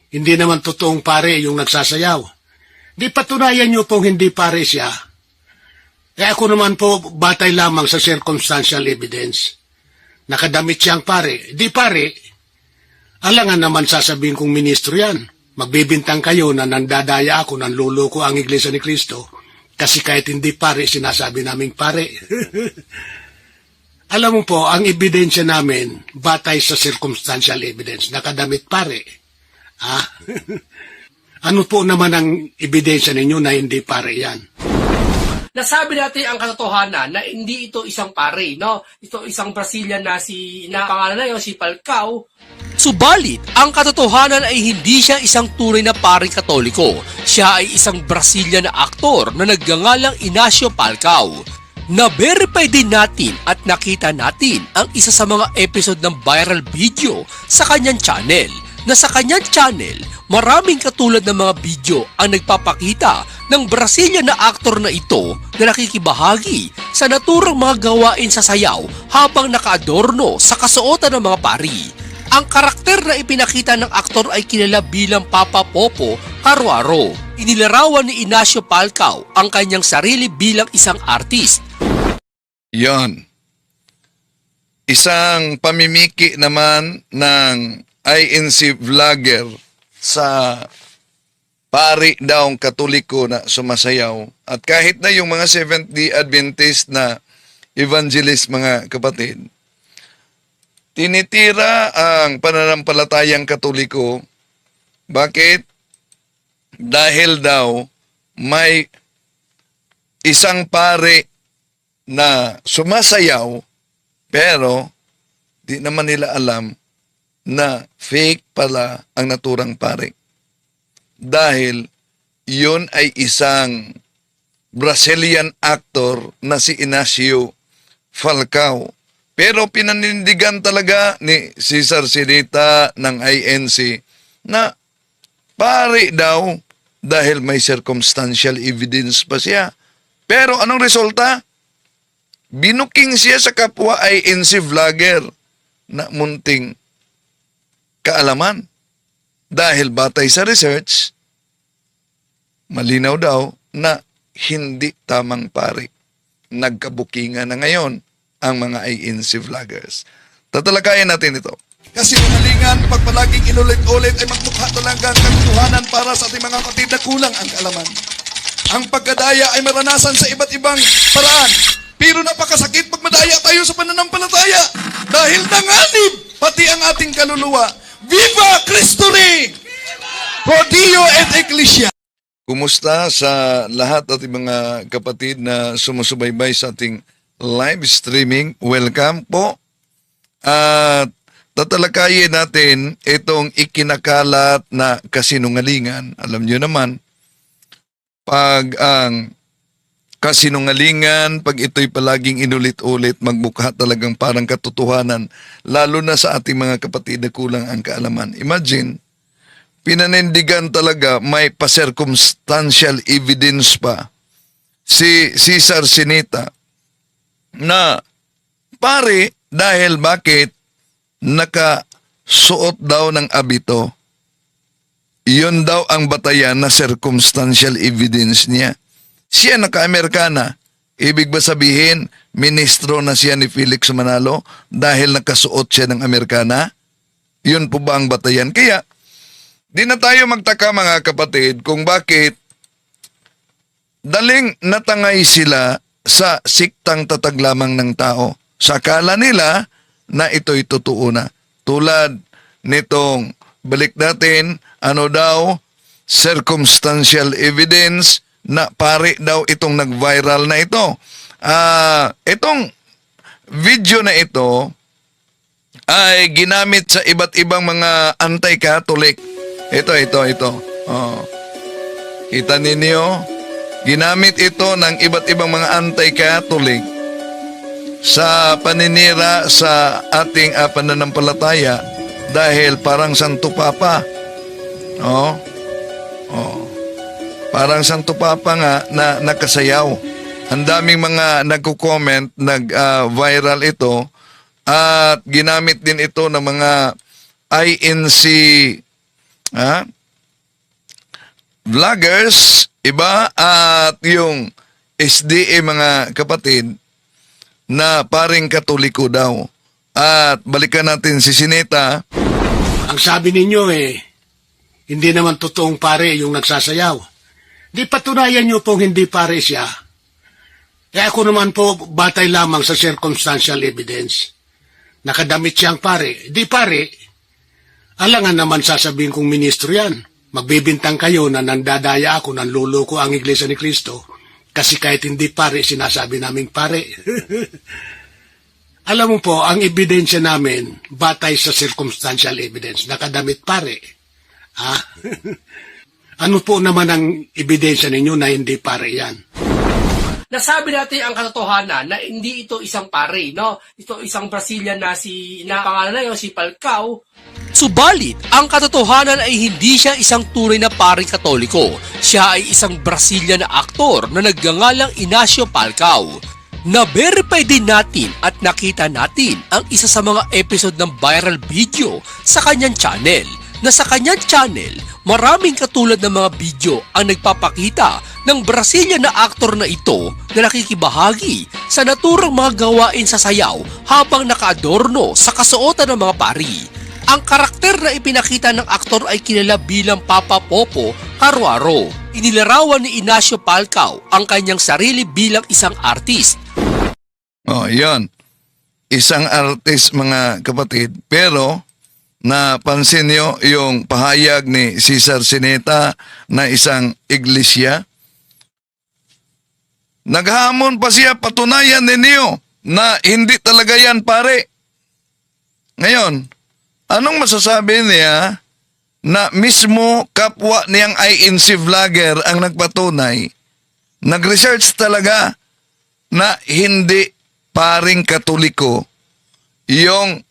Hindi naman totoong pare yung nagsasayaw. Di patunayan niyo pong hindi pare siya. Ako naman po batay lamang sa circumstantial evidence. Nakadamit siyang pare. Di pare, alangan naman sasabihin kong ministro yan. Magbibintang kayo na nandadaya ako, nanluloko ang Iglesia ni Cristo. Kasi kahit hindi pare, sinasabi naming pare. Alam mo po, ang ebidensya namin, batay sa circumstantial evidence, nakadamit pare. Ano po naman ang ebidensya ninyo na hindi pare yan? Nasabi natin ang katotohanan na hindi ito isang pare, no? Ito isang Brazilian na pangalan na yun, si Falcao. Subalit, ang katotohanan ay hindi siya isang tunay na paring Katoliko. Siya ay isang Brazilian na aktor na nagngangalang Inacio Falcao. Na-verify din natin at nakita natin ang isa sa mga episode ng viral video sa kanyang channel. Na sa kanyang channel, maraming katulad ng mga video ang nagpapakita ng Brazilian na aktor na ito na nakikibahagi sa naturang mga gawain sa sayaw habang nakaadorno sa kasuotan ng mga pari. Ang karakter na ipinakita ng aktor ay kilala bilang Papa Popo Caruaro. Inilarawan ni Inacio Falcao ang kanyang sarili bilang isang artist. Yon. Isang pamimiki naman ng INC vlogger sa pari daw Katoliko na sumasayaw. At kahit na yung mga Seventh-day Adventist na evangelist, mga kapatid, tinitira ang pananampalatayang Katoliko. Bakit? Dahil daw may isang pare na sumasayaw pero di naman nila alam na fake pala ang naturang pare. Dahil yun ay isang Brazilian actor na si Inacio Falcao. Pero pinanindigan talaga ni Cesar Sinita ng INC na pare daw dahil may circumstantial evidence pa siya. Pero anong resulta? Binuking siya sa kapwa INC vlogger na munting kaalaman. Dahil batay sa research, malinaw daw na hindi tamang pare. Nagkabukingan na ngayon ang mga INC vloggers. Tatalakayan natin ito. Kasi mangalingan, pag palaging inulit-ulit ay magmukha talaga ang katotohanan para sa ating mga kapatid na kulang ang kaalaman. Ang pagkadaya ay maranasan sa iba't ibang paraan. Pero napakasakit pag madaya tayo sa pananampalataya. Dahil nanganib pati ang ating kaluluwa. Viva Cristo Rey! Pro Dio et Ecclesia! Kumusta sa lahat ating mga kapatid na sumusubaybay sa ating live streaming? Welcome po. At tatalakayin natin itong ikinakalat na kasinungalingan. Alam niyo naman, pag ang kasinungalingan, pag ito'y palaging inulit-ulit, magmukha talagang parang katotohanan, lalo na sa ating mga kapatid na kulang ang kaalaman. Imagine, pinanindigan talaga, may pa-circumstantial evidence pa si Cesar Sinita na pare dahil bakit nakasuot daw ng abito. Iyon daw ang batayan na circumstantial evidence niya. Siya naka-Amerikana. Ibig ba sabihin, ministro na siya ni Felix Manalo dahil nakasuot siya ng Amerikana? Yun po ba ang batayan? Kaya, di na tayo magtaka mga kapatid kung bakit daling natangay sila sa siktang tatag lamang ng tao. Sa akala nila na ito'y totoo na. Tulad nitong, balik natin, ano daw, circumstantial evidence na pare daw itong nag-viral na ito. Itong video na ito ay ginamit sa iba't ibang mga anti-Catholic. Ito. Oh. Kita ninyo? Ginamit ito ng iba't ibang mga anti-Catholic sa paninira sa ating pananampalataya dahil parang Santo Papa. Oh. Parang Santo Papa nga na nakasayaw. Ang daming mga nagko-comment, nag-viral ito at ginamit din ito ng mga INC vloggers, iba, at yung SDA mga kapatid na paring Katoliko daw. At balikan natin si Sinita. Ang sabi ninyo hindi naman totoong pare yung nagsasayaw. Di patunayan nyo pong hindi pare siya. Ako naman po batay lamang sa circumstantial evidence. Nakadamit siyang pare. Di pare, alangan naman sasabihin kong ministro yan. Magbibintang kayo na nandadaya ako, nanluloko ang Iglesia ni Cristo. Kasi kahit hindi pare, sinasabi naming pare. Alam mo po, ang ebidensya namin, batay sa circumstantial evidence, nakadamit pare. Ha? Ano po naman ang ebidensya ninyo na hindi pare yan? Nasabi natin ang katotohanan na hindi ito isang pare, no? Ito isang Brazilian na pangalan na yun, si Falcao. Subalit, ang katotohanan ay hindi siya isang tunay na paring Katoliko. Siya ay isang Brazilian na aktor na nagngangalang Inacio Falcao. Na-verify din natin at nakita natin ang isa sa mga episode ng viral video sa kanyang channel. Na sa kanyang channel, maraming katulad ng mga video ang nagpapakita ng Brazilian na aktor na ito na nakikibahagi sa naturang mga gawain sa sayaw habang nakaadorno sa kasuotan ng mga pari. Ang karakter na ipinakita ng aktor ay kilala bilang Papa Popo Caruaro. Inilarawan ni Inacio Falcao ang kanyang sarili bilang isang artist. Oh, yon. Isang artist mga kapatid. Pero napansin nyo yung pahayag ni Cesar Sineta na isang iglesia. Naghamon pa siya, patunayan ninyo na hindi talaga yan pare. Ngayon, anong masasabi niya na mismo kapwa niyang INC vlogger ang nagpatunay, nag-research talaga na hindi paring Katoliko yung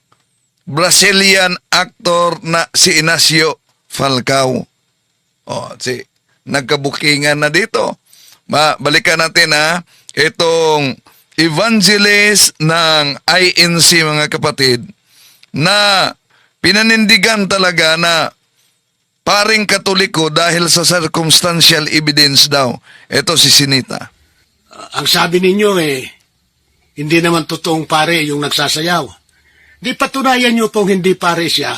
Brazilian actor na si Inacio Falcao. Nagkabukingan na dito. Balikan natin itong evangelist ng INC mga kapatid na pinanindigan talaga na paring Katoliko dahil sa circumstantial evidence daw. Ito si Sinita. Ang sabi ninyo hindi naman totoong pare yung nagsasayaw. Di patunayan nyo pong hindi pare siya.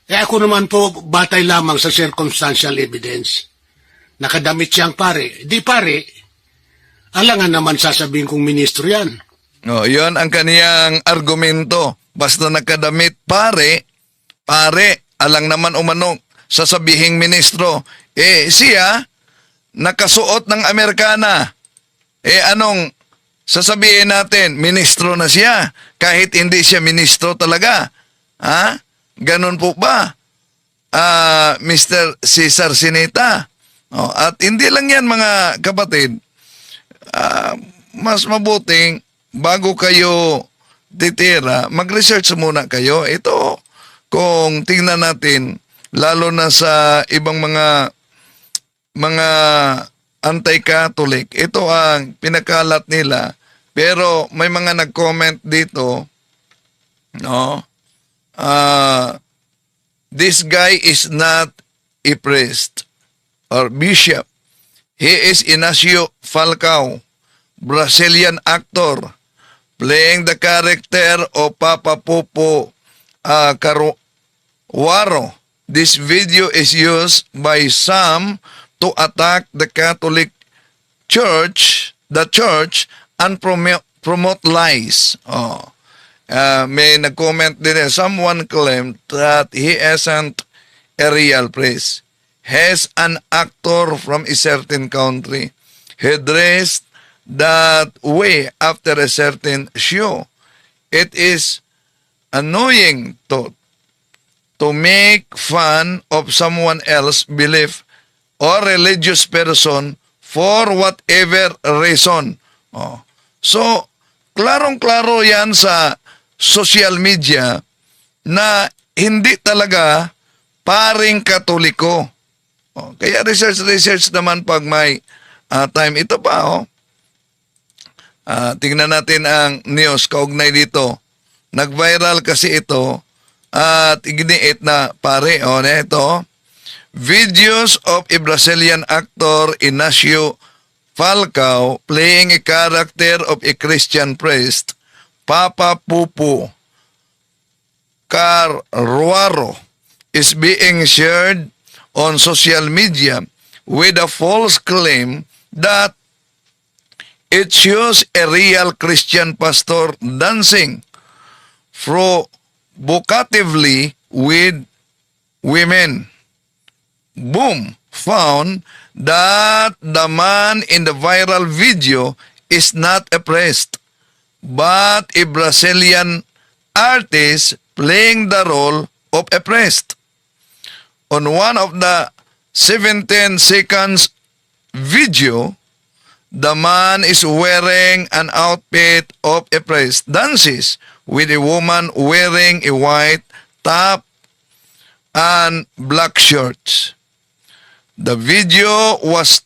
Ako naman po batay lamang sa circumstantial evidence. Nakadamit siyang pare. Di pare, alangan naman sasabihin kong ministro yan. Yon ang kaniyang argumento. Basta nakadamit pare, alang naman umanong sasabihing ministro. Siya, nakasuot ng Amerikana. Anong sasabihin natin? Ministro na siya, kahit hindi siya ministro talaga. Ha? Ganun po ba? Mr. Cesar Sineta. At hindi lang yan mga kapatid. Mas mabuting bago kayo titira, mag-research muna kayo. Ito, kung tingnan natin, lalo na sa ibang mga anti-Catholic, ito ang pinakalat nila. Pero may mga nag-comment dito, this guy is not a priest or bishop. He is Inacio Falcao, Brazilian actor, playing the character of Papa Popo Caruaro. This video is used by some to attack the Catholic Church, and promote lies. May nag-comment din. Someone claimed that he isn't a real priest. He's an actor from a certain country. He dressed that way after a certain show. It is annoying to make fun of someone else's belief or religious person for whatever reason. So, klarong-klaro yan sa social media na hindi talaga paring Katoliko. Kaya research naman pag may time. Ito pa, tingnan natin ang news kaugnay dito. Nag-viral kasi ito at iginiit na pare. Ito, videos of a Brazilian actor Ignacio Falcao playing a character of a Christian priest, Papa Pupu Carruaro, is being shared on social media with a false claim that it shows a real Christian pastor dancing provocatively with women. Boom found that the man in the viral video is not a priest, but a Brazilian artist playing the role of a priest. On one of the 17 seconds video, the man is wearing an outfit of a priest, dances with a woman wearing a white top and black shorts. The video was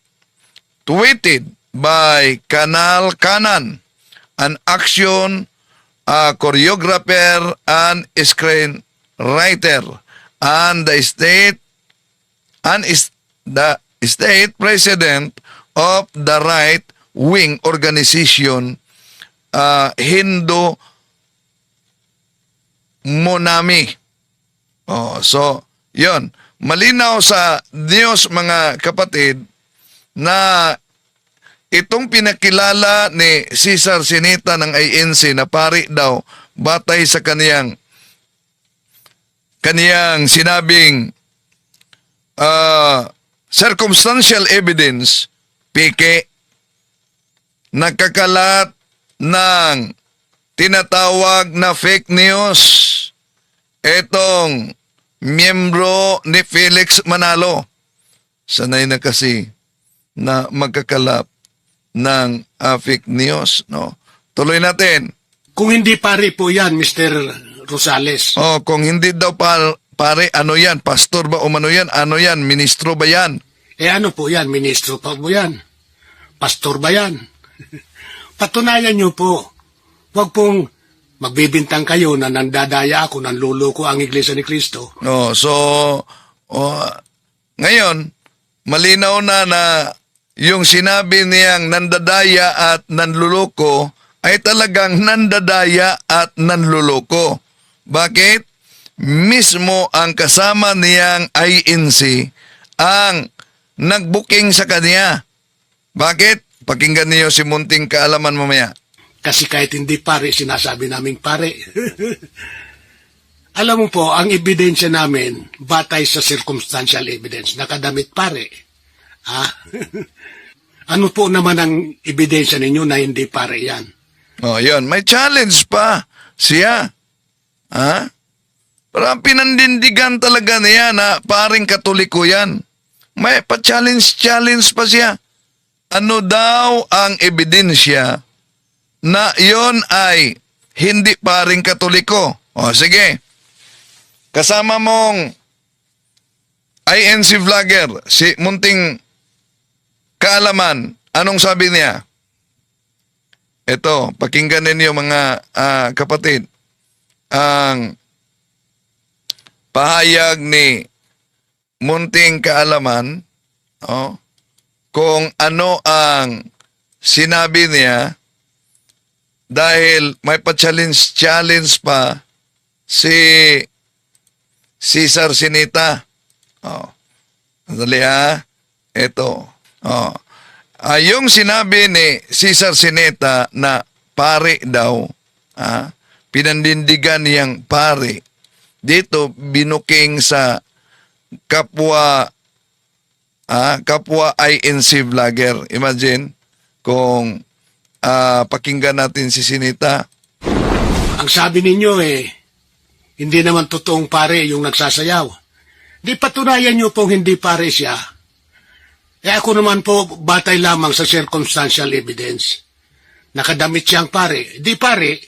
tweeted by Kanal Kanan, an action choreographer and screenwriter, and the state president of the right-wing organization Hindu Monami. So, yon. Malinaw sa Diyos, mga kapatid, na itong pinakilala ni Cesar Sinita ng ANC na pari daw batay sa kaniyang sinabing circumstantial evidence, pike, nagkakalat ng tinatawag na fake news itong miyembro ni Felix Manalo. Sanay na kasi na magkakalap ng fake news, no? Tuloy natin. Kung hindi pare po yan, Mr. Rosales. Kung hindi daw pare, ano yan? Pastor ba o ano yan? Ano yan? Ministro ba yan? Ano po yan? Ministro pa po yan? Pastor ba yan? Patunayan nyo po. Huwag pong magbibintang kayo na nandadaya ako, nanluloko ang Iglesia ni Cristo. Ngayon, malinaw na yung sinabi niyang nandadaya at nanluloko ay talagang nandadaya at nanluloko. Bakit? Mismo ang kasama niyang INC ang nagbuking sa kanya. Bakit? Pakinggan niyo si Munting Kaalaman mamaya. Kasi kahit hindi pare, sinasabi naming pare. Alam mo po, ang ebidensya namin, batay sa circumstantial evidence, nakadamit pare. Ano po naman ang ebidensya ninyo na hindi pare yan? Yun. May challenge pa siya. Parang pinandindigan talaga niya na paring Katoliko yan. May pa-challenge pa siya. Ano daw ang ebidensya na yon ay hindi paring Katoliko? Sige. Kasama mong INC vlogger, si Munting Kaalaman, anong sabi niya? Ito, pakinggan ninyo mga kapatid. Ang pahayag ni Munting Kaalaman, kung ano ang sinabi niya, dahil may pa-challenge pa si Cesar Sinita. Dali ito. Yung sinabi ni Cesar Sinita na pare daw, pinandindigan niyang pare, dito binuking sa kapwa INC vlogger. Imagine kung pakinggan natin si Sinita. Ang sabi ninyo hindi naman totoong pare yung nagsasayaw. Di patunayan nyo pong hindi pare siya. Ako naman po, batay lamang sa circumstantial evidence. Nakadamit siyang pare. Di pare,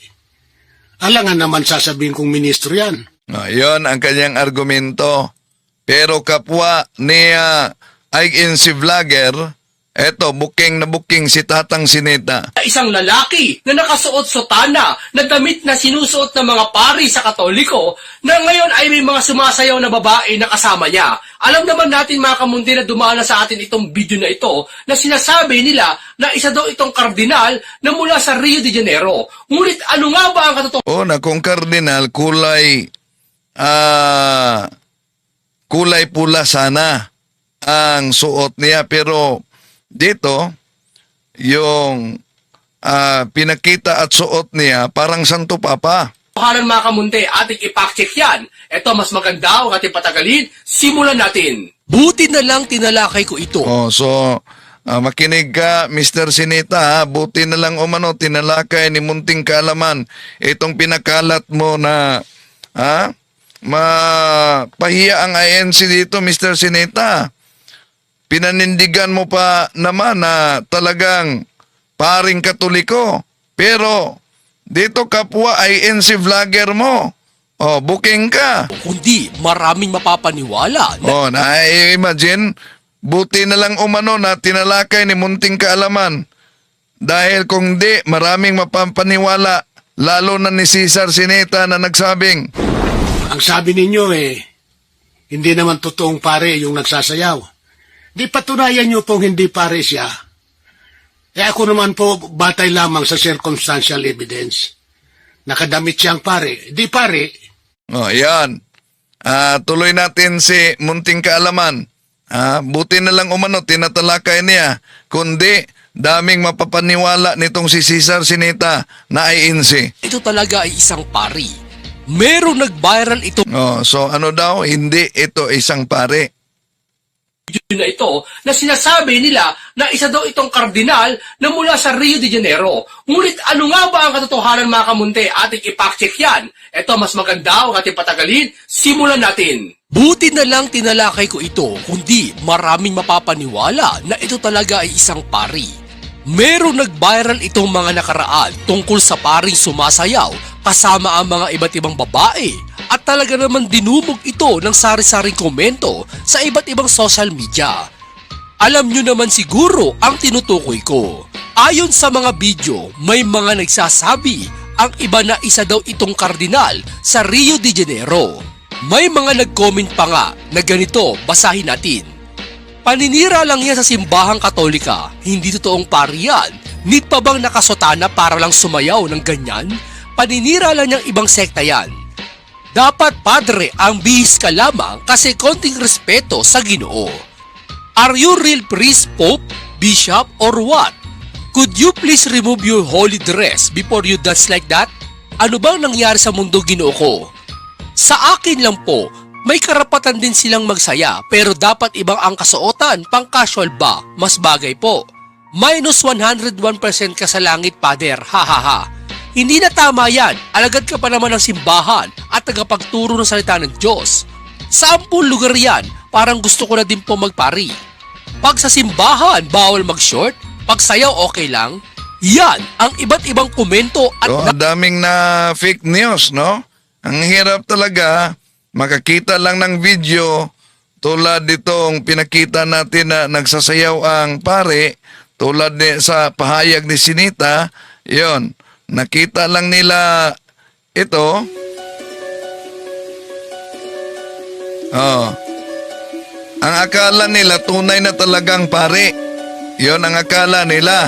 alangan naman sasabihin kong ministro yan. Yon ang kanyang argumento. Pero kapwa niya INC vlogger, Eto, booking na booking si Tatang Sinita. Isang lalaki na nakasuot sotana na damit na sinusuot ng mga pari sa Katoliko na ngayon ay may mga sumasayaw na babae na kasama niya. Alam naman natin mga kamunti na dumana sa atin itong video na ito na sinasabi nila na isa daw itong kardinal na mula sa Rio de Janeiro. Ngunit ano nga ba ang katotohanan? Una, kung kardinal, kulay pula sana ang suot niya. Pero dito, yung pinakita at suot niya parang Santo Papa. Mga kamunti, ating ipack-check yan. Ito, mas maganda ang ating patagalin. Simulan natin. Buti na lang tinalakay ko ito. Makinig ka, Mr. Sinita, ha? Buti na lang umano, tinalakay ni Munting Kaalaman itong pinakalat mo na, mapahiya ang INC dito, Mr. Sinita. Pinanindigan mo pa naman na talagang paring Katoliko. Pero dito kapwa INC vlogger mo. Booking ka. Kundi maraming mapapaniwala na Na-imagine, buti na lang umano na tinalakay ni Munting Kaalaman. Dahil kung di, maraming mapapaniwala, lalo na ni Cesar Sinita na nagsabing, Ang sabi ninyo hindi naman totoong pare yung nagsasayaw. Di patunayan nyo pong hindi pare siya. Ako naman po, batay lamang sa circumstantial evidence. Nakadamit siyang pare. Di pare. Yan. Tuloy natin si Munting Kaalaman. Buti na lang umano, tinatalakay niya. Kundi, daming mapapaniwala nitong si Cesar Sinita na INC. ito talaga ay isang pari. Merong nag-viral ito So ano daw? Hindi ito isang pare. na ito na sinasabi nila na isa daw itong kardinal na mula sa Rio de Janeiro. Ngunit ano nga ba ang katotohanan mga kamunti? Ating ipack-check yan. Ito, mas maganda ang ating patagalin. Simulan natin. Buti na lang tinalakay ko ito, kundi maraming mapapaniwala na ito talaga ay isang pari. Merong nag-viral itong mga nakaraan tungkol sa paring sumasayaw kasama ang mga iba't ibang babae at talaga naman dinumog ito ng sari-saring komento sa iba't ibang social media. Alam nyo naman siguro ang tinutukoy ko. Ayon sa mga video, may mga nagsasabi ang iba na isa daw itong kardinal sa Rio de Janeiro. May mga nag-comment pa nga na ganito, basahin natin. Paninira lang yan sa simbahang Katolika, hindi totoong pari yan. Need pa bang nakasotana para lang sumayaw ng ganyan? Paninira lang niyang ibang sekta yan. Dapat padre ang bihis ka lamang kasi konting respeto sa Ginoo. Are you real priest, pope, bishop, or what? Could you please remove your holy dress before you dance like that? Ano bang nangyari sa mundo, Ginoo ko? Sa akin lang po, may karapatan din silang magsaya pero dapat ibang ang kasuotan, pang casual ba? Mas bagay po. Minus 101% ka sa langit, Pader, hahaha. Hindi na tama yan, alagad ka pa naman ng simbahan at tagapagturo ng salita ng Diyos. Sa 10 lugar yan, parang gusto ko na din po magpari. Pag sa simbahan, bawal mag-short, pag sayaw okay lang. Yan ang iba't ibang komento at Ang daming na fake news, no? Ang hirap talaga, makakita lang ng video tulad ditong pinakita natin na nagsasayaw ang pare, tulad sa pahayag ni Sinita, yon. Nakita lang nila ito. Ang akala nila tunay na talagang pare. Yon ang akala nila.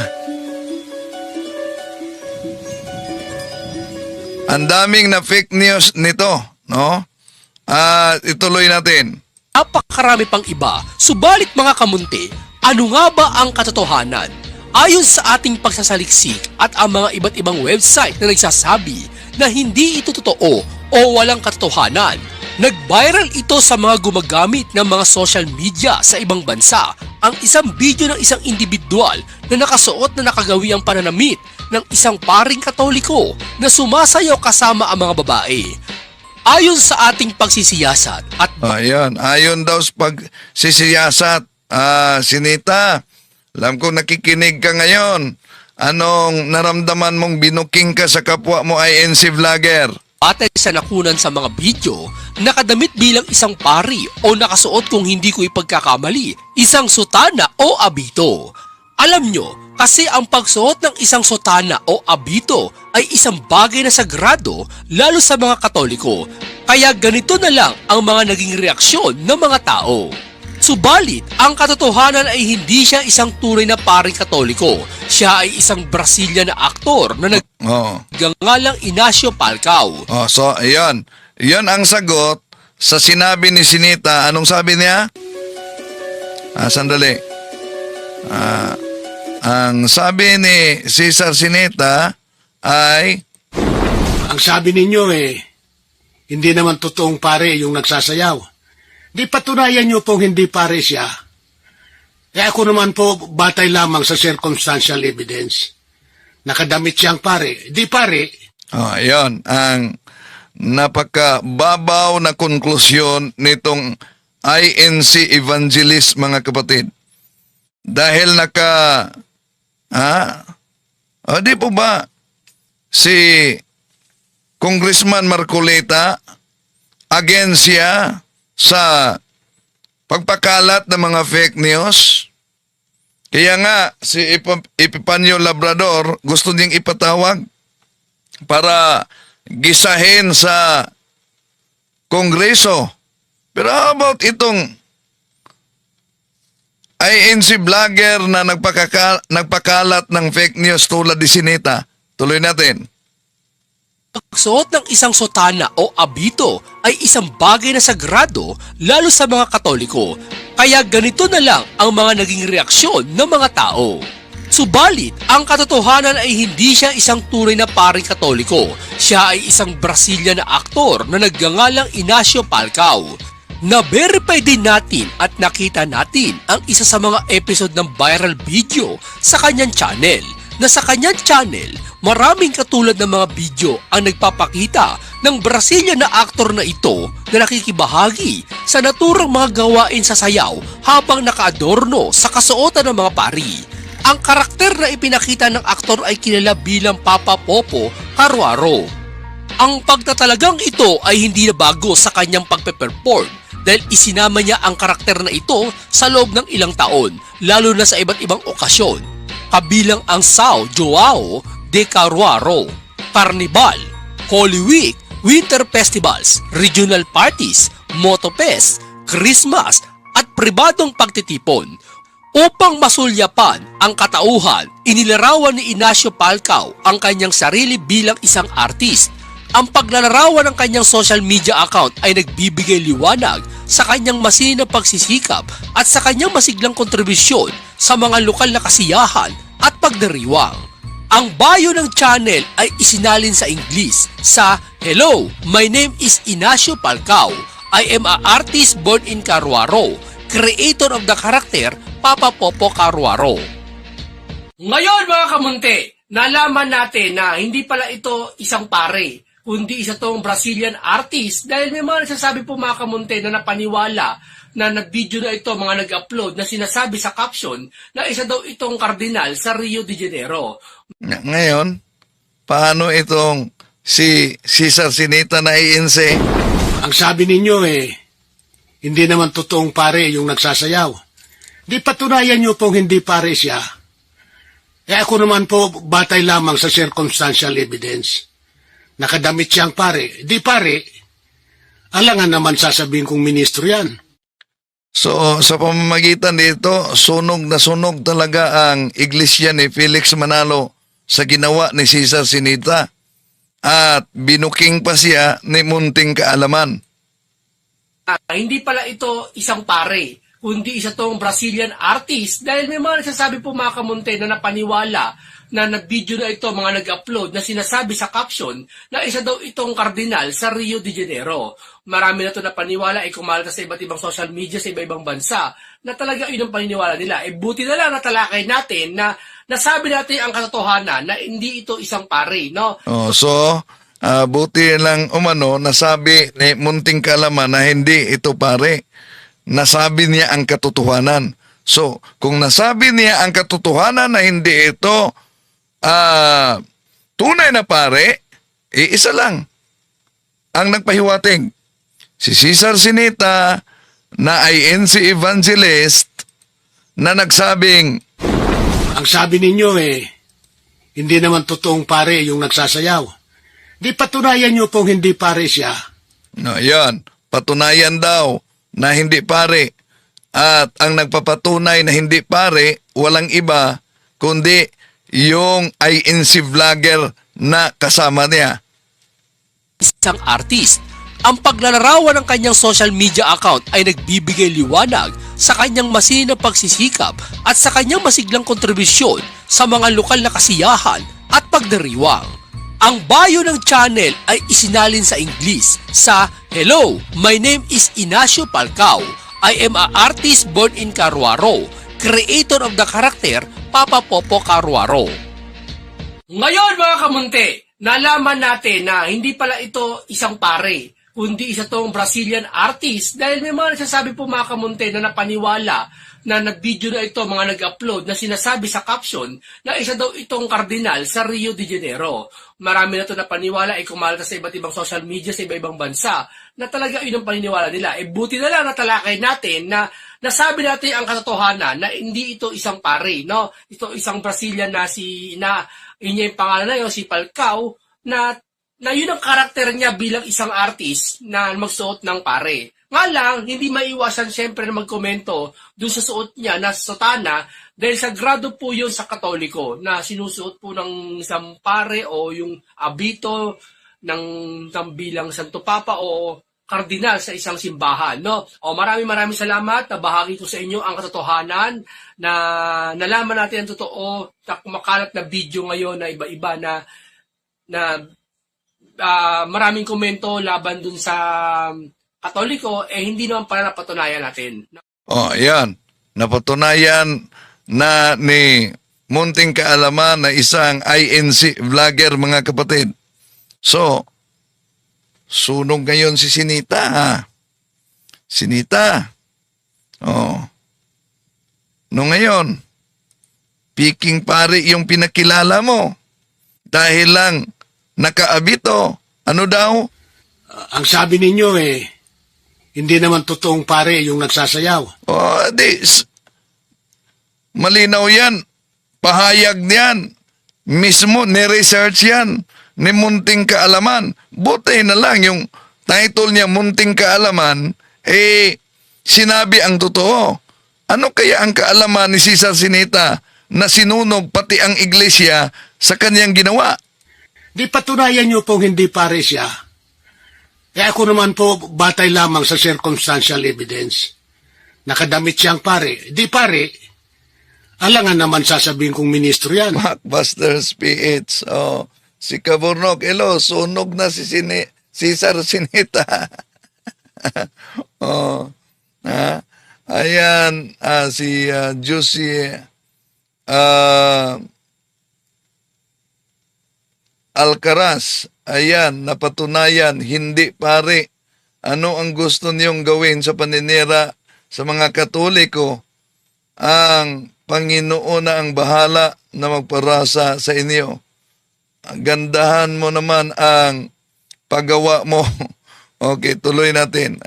Ang daming na fake news nito, no? Ituloy natin. napakarami pang iba. Subalit mga kamunti, ano nga ba ang katotohanan? Ayon sa ating pagsasaliksik at ang mga iba't ibang website na nagsasabi na hindi ito totoo o walang katotohanan, nag-viral ito sa mga gumagamit ng mga social media sa ibang bansa ang isang video ng isang individual na nakasuot na nakagawi ang pananamit ng isang paring Katoliko na sumasayaw kasama ang mga babae. Ayon sa ating pagsisiyasat at Ayon daw sa pagsisiyasat, Sinita, alam ko nakikinig ka ngayon. Anong naramdaman mong binuking ka sa kapwa mo INC vlogger? batay sa nakunan sa mga video, nakadamit bilang isang pari o nakasuot kung hindi ko ipagkakamali, isang sutana o abito. Alam nyo, kasi ang pagsuot ng isang sotana o abito ay isang bagay na sagrado lalo sa mga Katoliko. Kaya ganito na lang ang mga naging reaksyon ng mga tao. Subalit, ang katotohanan ay hindi siya isang tunay na paring Katoliko. Siya ay isang Brazilian na aktor na Oo. nagngangalang Inacio Palcao. Oh, so, ayan. Yan ang sagot sa sinabi ni Sinita. Anong sabi niya? Sandali. Ang sabi ni Cesar Sinita ay, Ang sabi ninyo hindi naman totoong pare yung nagsasayaw. Di patunayan nyo pong hindi pare siya. Ako naman po batay lamang sa circumstantial evidence. Nakadamit siyang pare. Di pare. ayan, ang napakababaw na konklusyon nitong INC Evangelist, mga kapatid. Dahil di po ba si Congressman Marcoleta against siya sa pagpakalat ng mga fake news? Kaya nga si Epifanio Labrador gusto niyang ipatawag para gisahin sa Kongreso. Pero how about itong INC vlogger na nagpakalat ng fake news tulad ni Sinita? Tuloy natin. Pagsuot ng isang sotana o abito ay isang bagay na sagrado lalo sa mga Katoliko. Kaya ganito na lang ang mga naging reaksyon ng mga tao. Subalit, ang katotohanan ay hindi siya isang tunay na paring Katoliko. Siya ay isang Brazilian na aktor na nagngangalang Inacio Palcao. Na-verify din natin at nakita natin ang isa sa mga episode ng viral video sa kanyang channel. Na sa kanyang channel, maraming katulad ng mga video ang nagpapakita ng Brazilian na aktor na ito na nakikibahagi sa naturang mga gawain sa sayaw habang nakaadorno sa kasuotan ng mga pari. Ang karakter na ipinakita ng aktor ay kilala bilang Papa Popo Caruaro. Ang pagtatalagang ito ay hindi na bago sa kanyang pagpe-perform dahil isinama niya ang karakter na ito sa loob ng ilang taon, lalo na sa iba't ibang okasyon. Kabilang ang Sao Joao de Caruaro, Carnival, Holy Week, Winter Festivals, Regional Parties, Motofest, Christmas at pribadong pagtitipon. Upang masulyapan ang katauhan, inilarawan ni Inacio Palcao ang kanyang sarili bilang isang artist. Ang paglalarawan ng kanyang social media account ay nagbibigay liwanag sa kanyang masinang pagsisikap at sa kanyang masiglang kontribusyon sa mga lokal na kasiyahan at pagdiriwang. Ang bio ng channel ay isinalin sa Ingles sa Hello, my name is Inacio Palcao. I am an artist born in Caruaro, creator of the character Papa Popo Caruaro. Ngayon mga kamunti, nalaman natin na hindi pala ito isang pare, kundi isa tong Brazilian artist dahil may mga nagsasabi po mga kamunti na napaniwala na nag-video na ito, mga nag-upload na sinasabi sa caption na isa daw itong kardinal sa Rio de Janeiro. Ngayon, paano itong si Cesar Sinita na INC? Ang sabi ninyo hindi naman totoong pare yung nagsasayaw. Di patunayan nyo pong hindi pare siya. Ako naman po batay lamang sa circumstantial evidence. Nakadamit siyang pare. Di pare, alangan naman sasabihin kong ministro yan. So, sa pamamagitan dito, sunog na sunog talaga ang iglesia ni Felix Manalo sa ginawa ni Cesar Sinita. At binuking pa siya ni munting kaalaman. Hindi pala ito isang pare, kundi isa tong Brazilian artist dahil may mga nagsasabi po mga kamunti na napaniwala na nag-video na ito, mga nag-upload na sinasabi sa caption na isa daw itong kardinal sa Rio de Janeiro. Marami na ito napaniwala, kumalat sa iba't ibang social media sa iba-ibang bansa na talaga yun ang paniniwala nila. Buti na lang natalakay natin na nasabi natin ang katotohanan na hindi ito isang pare, no? Buti lang umano nasabi ni munting kaalaman na hindi ito pare. Nasabi niya ang katotohanan. So, kung nasabi niya ang katotohanan na hindi ito tunay na pare, isa lang ang nagpahiwatig. Si Cesar Sinita na INC Evangelist na nagsabing Ang sabi ninyo hindi naman totoong pare yung nagsasayaw. Di patunayan nyo pong hindi pare siya. No, yan. Patunayan daw na hindi pare. At ang nagpapatunay na hindi pare, walang iba, kundi yung INC vlogger na kasama niya. Isang artist. Ang paglalarawan ng kanyang social media account ay nagbibigay liwanag sa kanyang masinang pagsisikap at sa kanyang masiglang kontribusyon sa mga lokal na kasiyahan at pagdiriwang. Ang bio ng channel ay isinalin sa Ingles sa "Hello, my name is Ignacio Palcao. I am an artist born in Caruaro, creator of the character Papa Popo Caruaro." Ngayon mga kamunti, nalaman natin na hindi pala ito isang pare, kundi isa tong Brazilian artist dahil may mga nagsasabi po mga kamunti na napaniwala na nag-video na ito, mga nag-upload na sinasabi sa caption na isa daw itong kardinal sa Rio de Janeiro. Marami na ito napaniwala ay kumalat sa iba't ibang social media sa iba-ibang bansa na talaga yun ang paniniwala nila. Buti na lang natalakay natin na nasabi natin ang katotohanan na hindi ito isang pare, no? Ito isang Brazilian na yun yung pangalan na yun, si Palcao, na yun ang karakter niya bilang isang artist na magsuot ng pare. Nga lang, hindi maiwasan siyempre na magkomento dun sa suot niya na sotana dahil sagrado po yun sa Katoliko na sinusuot po ng isang pare o yung abito ng bilang Santo Papa o kardinal sa isang simbahan, no? O maraming salamat na bahagi ko sa inyo ang katotohanan na nalaman natin ang totoo sa kumakalat na video ngayon na iba-iba na maraming komento laban dun sa Katoliko, hindi naman pala napatunayan natin. Oh, yan. Napatunayan na ni munting kaalaman na isang INC vlogger, mga kapatid. So, sunog ngayon si Sinita, ha? Sinita. Oh. No ngayon, piking pare yung pinakilala mo. Dahil lang nakaabito. Ano daw? Ang sabi ninyo hindi naman totoong pare yung nagsasayaw. Oh, malinaw yan. Pahayag niyan. Mismo, ni-research yan. Ni Munting Kaalaman. Buti na lang yung title niya, Munting Kaalaman, sinabi ang totoo. Ano kaya ang kaalaman ni Cesar Sinita na sinunog pati ang iglesia sa kanyang ginawa? Di patunayan nyo pong hindi pare siya. Ako naman po, batay lamang sa circumstantial evidence. Nakadamit siyang pare. Di pare, alangan naman sasabihin kong ministro yan. Blockbusters PH. Oh, si Kaburnok, sunog na si Cesar Sinita. Oh, ayan, si Josie Alcaraz, ayan, napatunayan, hindi pare. Ano ang gusto niyong gawin sa paninira sa mga Katoliko? Ang Panginoon na ang bahala na magparasa sa inyo. Gandahan mo naman ang paggawa mo. Okay, tuloy natin.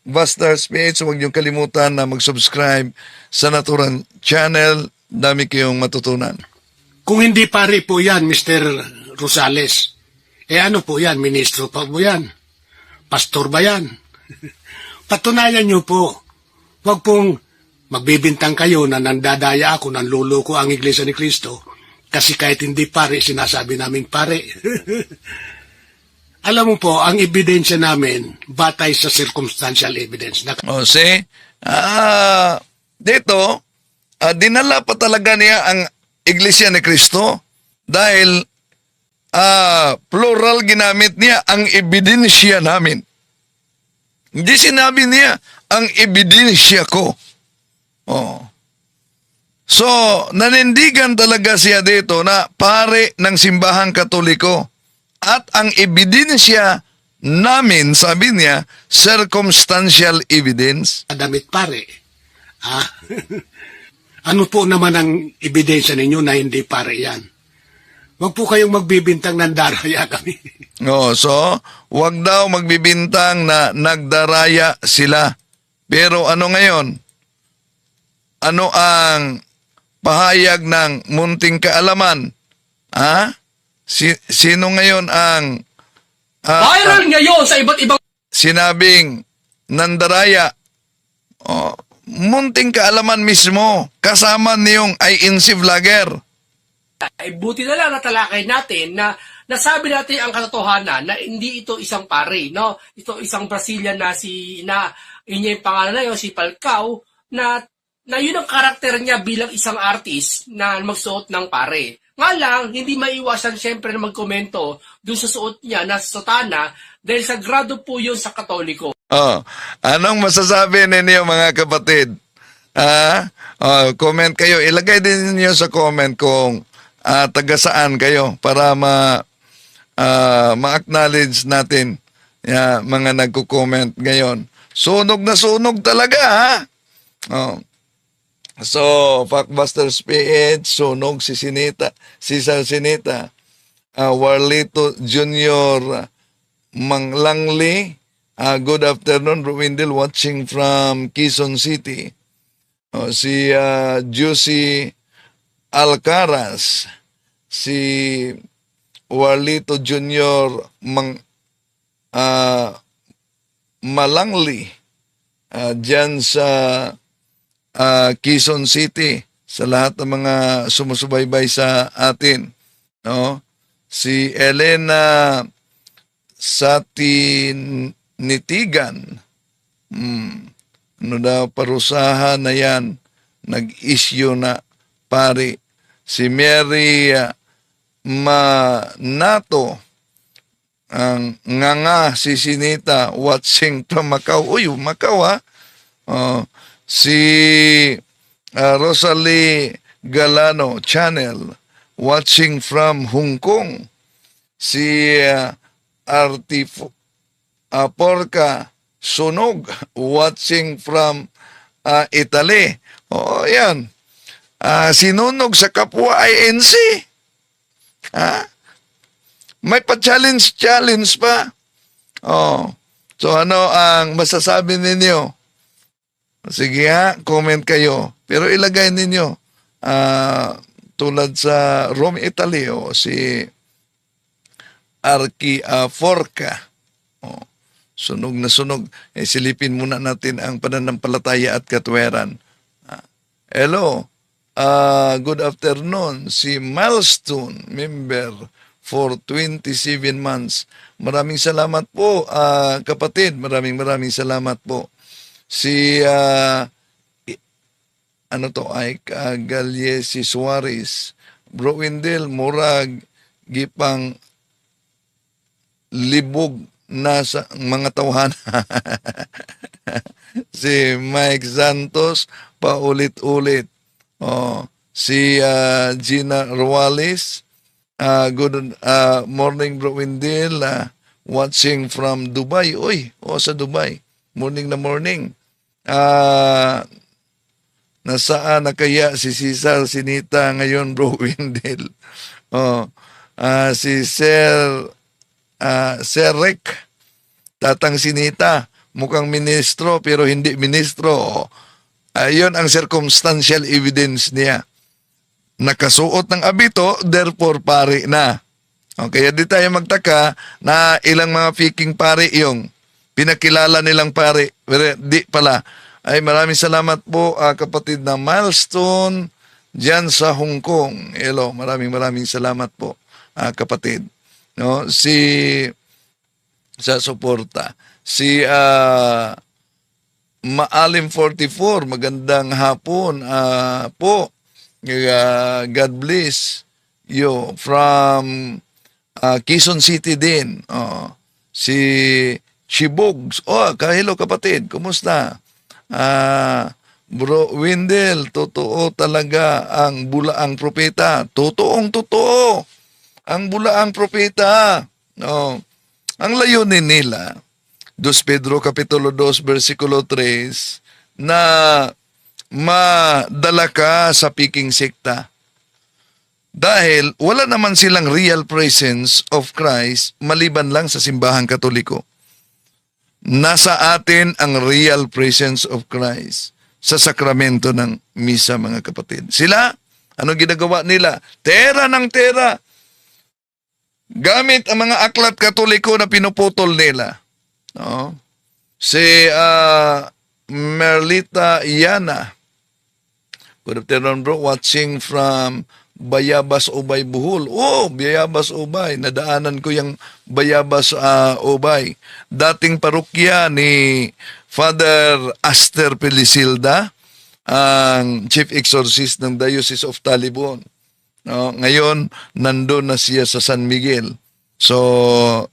Busters PH, huwag niyong kalimutan na mag-subscribe sa Naturan Channel. Dami kayong matutunan. Kung hindi pare po yan, Mr. Rosales, ano po yan? Ministro pa po yan? Pastor ba yan? Patunayan nyo po. Huwag pong magbibintang kayo na nandadaya ako, nanluloko ang Iglesia ni Cristo. Kasi kahit hindi pare, sinasabi naming pare. Alam mo po, ang ebidensya namin, batay sa circumstantial evidence. O, see? Dito, dinala pa talaga niya ang Iglesia ni Cristo dahil plural ginamit niya ang ebidensya namin. Hindi sinabi niya ang ebidensya ko. Oh. So, nanindigan talaga siya dito na pare ng simbahang Katoliko. At ang ebidensya namin, sabi niya, circumstantial evidence. Damit pare. Ano po naman ang ebidensya ninyo na hindi pare yan? Huwag po kayong magbibintang nandaraya kami. So, wag daw magbibintang na nagdaraya sila. Pero ano ngayon? Ano ang pahayag ng munting kaalaman. Sino ngayon ang Viral ngayon sa iba't ibang sinabing nandaraya? Munting kaalaman mismo, kasama niyong INC vlogger. buti na lang natalakay natin na nasabi natin ang katotohanan na hindi ito isang pare, no? Ito isang Brazilian na yun yung pangalan na yun, si Falcao, na yun ang karakter niya bilang isang artist na magsuot ng pare. Nga lang, hindi maiwasan siyempre na magkomento doon sa suot niya na sotana dahil sagrado po yun sa Katoliko. Anong masasabi ninyo mga kapatid? Comment kayo. Ilagay din niyo sa comment kung taga saan kayo para ma-acknowledge natin mga nagko-comment ngayon. Sunog na sunog talaga, ha? So, Factbusters PH, sunog si Sinita, si Sir Sinita, Warlito Junior Manglangli, good afternoon, Ruindel, watching from Quezon City. Si Juicy Alcaraz, si Warlito Junior Malangli, dyan sa Quezon City, sa lahat ng mga sumusubaybay sa atin. Si Elena Satinitigan, parusahan na yan, nag-issue na pare. Si Mary Manato, ang nganga si Sinita, watching from Macau. Uy, Macau, ha? Si Rosalie Galano Channel, watching from Hong Kong. Si Porca Sunog, watching from Italy. Yan. Sinunog sa kapwa INC. May pa-challenge pa. So ano ang masasabi ninyo? Sige comment kayo. Pero ilagay ninyo tulad sa Rome, Italy, si Arki Forca. Sunog na sunog. Silipin muna natin ang pananampalataya at katwiran. Hello. Good afternoon. Si Milestone, member for 27 months. Maraming salamat po, kapatid. Maraming salamat po. Si Galyesi Suarez, Bro Windel, murag gipang libog na sa mga tawhan. Si Mike Santos, paulit-ulit. Si Gina Ruales, good morning, Bro Windel, watching from Dubai. Uy, sa Dubai. Morning na morning. Nasaan na kaya si Cesar Sinita ngayon, Bro Windel? Si Sir Rick, Tatang Sinita, mukhang ministro pero hindi ministro. Ayun ang circumstantial evidence niya. Nakasuot ng abito, therefore pare na. Kaya di tayo magtaka na ilang mga faking pare yung pinakilala nilang pare. Pero di pala. Ay maraming salamat po kapatid na Milestone dyan sa Hong Kong. Hello, maraming salamat po kapatid. Sa suporta. Si Maalim 44, magandang hapon po. God bless you from Quezon City din. Si Chibogs. Hello kapatid, kumusta? Bro Windel, totoo talaga ang bulaang propeta. Totoo. Ang bulaang propeta. Ang layunin nila, 2 Pedro Kapitulo 2, versikulo 3, na madala ka sa piking sekta. Dahil wala naman silang real presence of Christ maliban lang sa simbahang Katoliko. Nasa atin ang real presence of Christ sa sakramento ng misa, mga kapatid. Sila Ano ginagawa nila? Tera ng tera. Gamit ang mga aklat katoliko na pinuputol nila. No? Si Merlita Yana. Good afternoon, bro. Watching from Bayabas, Ubay, Bohol. Oh, Bayabas, Ubay. Nadaanan ko yung Bayabas, Ubay. Dating parokya ni Father Aster Pelisilda, ang Chief Exorcist ng Diocese of Talibon. No, ngayon, nandun na siya sa San Miguel. So,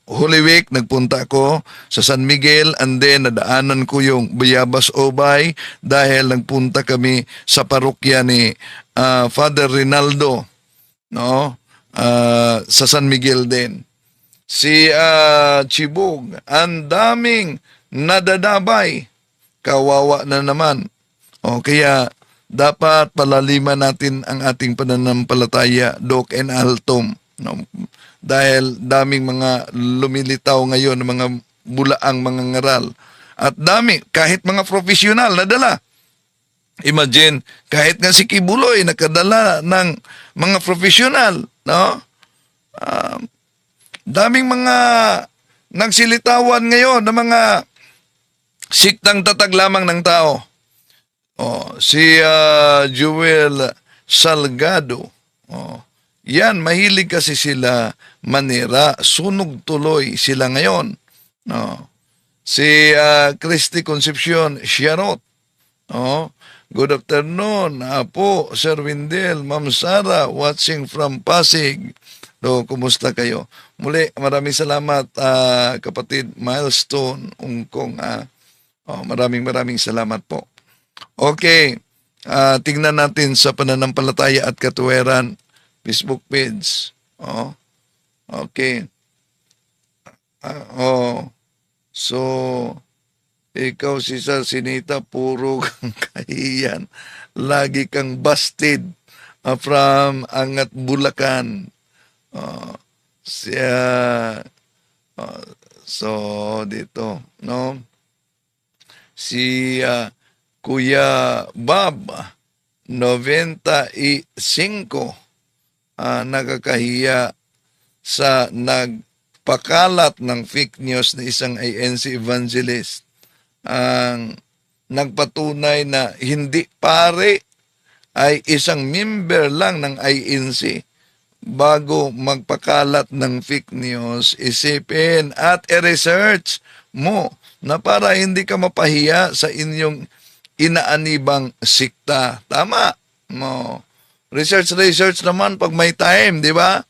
Holy Week, nagpunta ako sa San Miguel and then nadaanan ko yung Bayabas Ubay dahil nagpunta kami sa parokya ni Father Rinaldo, no? Sa San Miguel din. Si Chibog, ang daming nadadabay. Kawawa na naman. O kaya dapat palaliman natin ang ating pananampalataya, Doc and Altom, no? Dahil daming mga lumilitaw ngayon ng mga bulaang mga ngaral. At dami, kahit mga profesional nadala. Imagine, kahit nga si Kibuloy nakadala ng mga profesional, no? Daming mga nagsilitawan ngayon ng mga siktang tatag lamang ng tao. Si Joel Salgado, yan, mahilig kasi sila manira, sunog tuloy sila ngayon. Si Christy Concepcion Sharot, good afternoon po, Sir Windel, Ma'am Sara, watching from Pasig. Kumusta kayo? Muli, maraming salamat kapatid Milestone Ungkong. Maraming salamat po. Okay, tingnan natin sa pananampalataya at katuwiran Facebook page. Okay. So, ikaw si Sir Sinita, puro kang kahiyan. Lagi kang busted from Angat, Bulacan. So, dito, no? Si Kuya Bob, 95, nakakahiya sa nagpakalat ng fake news na isang INC evangelist. Ang nagpatunay na hindi pare ay isang member lang ng INC. Bago magpakalat ng fake news, isipin at i-research mo na para hindi ka mapahiya sa inyong inaanibang sikta. Tama mo. Research naman pag may time, di ba?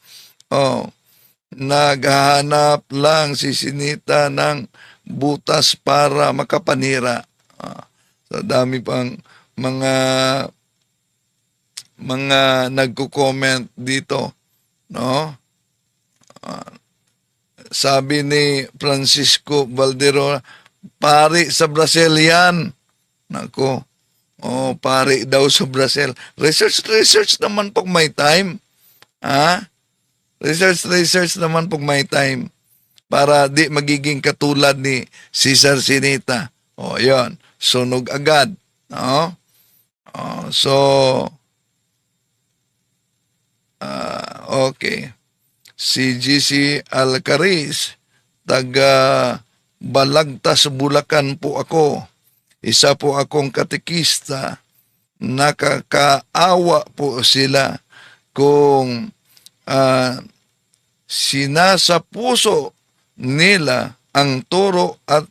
Naghahanap lang si Sinita ng butas para makapanira. So dami pang mga nagko-comment dito, no? Sabi ni Francisco Valderona, pari sa Brazil yan. Nako. Pare daw sa Brazil. Research naman pag may time. Research naman pag may time. Para di magiging katulad ni Cesar Sinita. Yun. Sunog agad. Okay. Si GC Alcariz, taga Balagtas, Bulacan po ako. Isa po akong katekista. Nakakaawa po sila kung sinasa puso nila ang turo at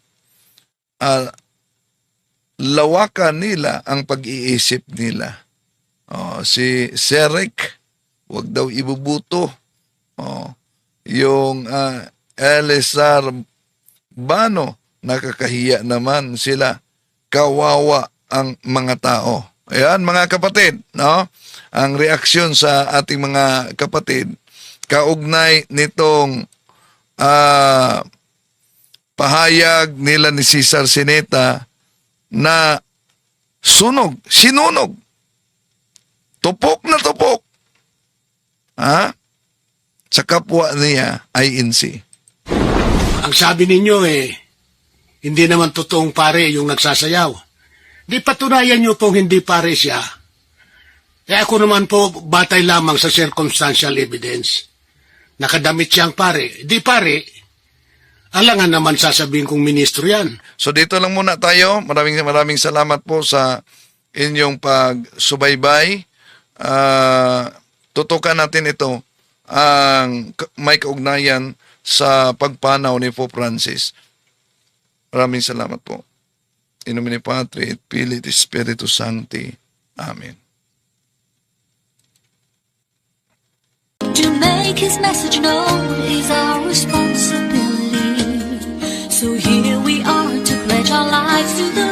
lawakan nila ang pag-iisip nila. Si Serek, wag daw ibubuto. Yung Elizar Bano, nakakahiya naman sila. Kawawa ang mga tao. Ayan, mga kapatid, no? Ang reaksyon sa ating mga kapatid, kaugnay nitong pahayag nila ni Cesar Sinita na sinunog. Tupok na tupok. Sa kapwa niya, INC. Ang sabi ninyo hindi naman totoong pare yung nagsasayaw. Di patunayan nyo pong hindi pare siya. ako naman po batay lamang sa circumstantial evidence. Nakadamit siyang pare. Di pare, alangan naman sasabihin kong ministro yan. So dito lang muna tayo. Maraming salamat po sa inyong pagsubaybay. Tutukan natin ito ang may kaugnayan sa pagpanaw ni Pope Francis. Maraming salamat po. In nomine Patri et Filii et Spiritus Sancti. Amen. To make his message known is our responsibility. So here we are to pledge our lives to the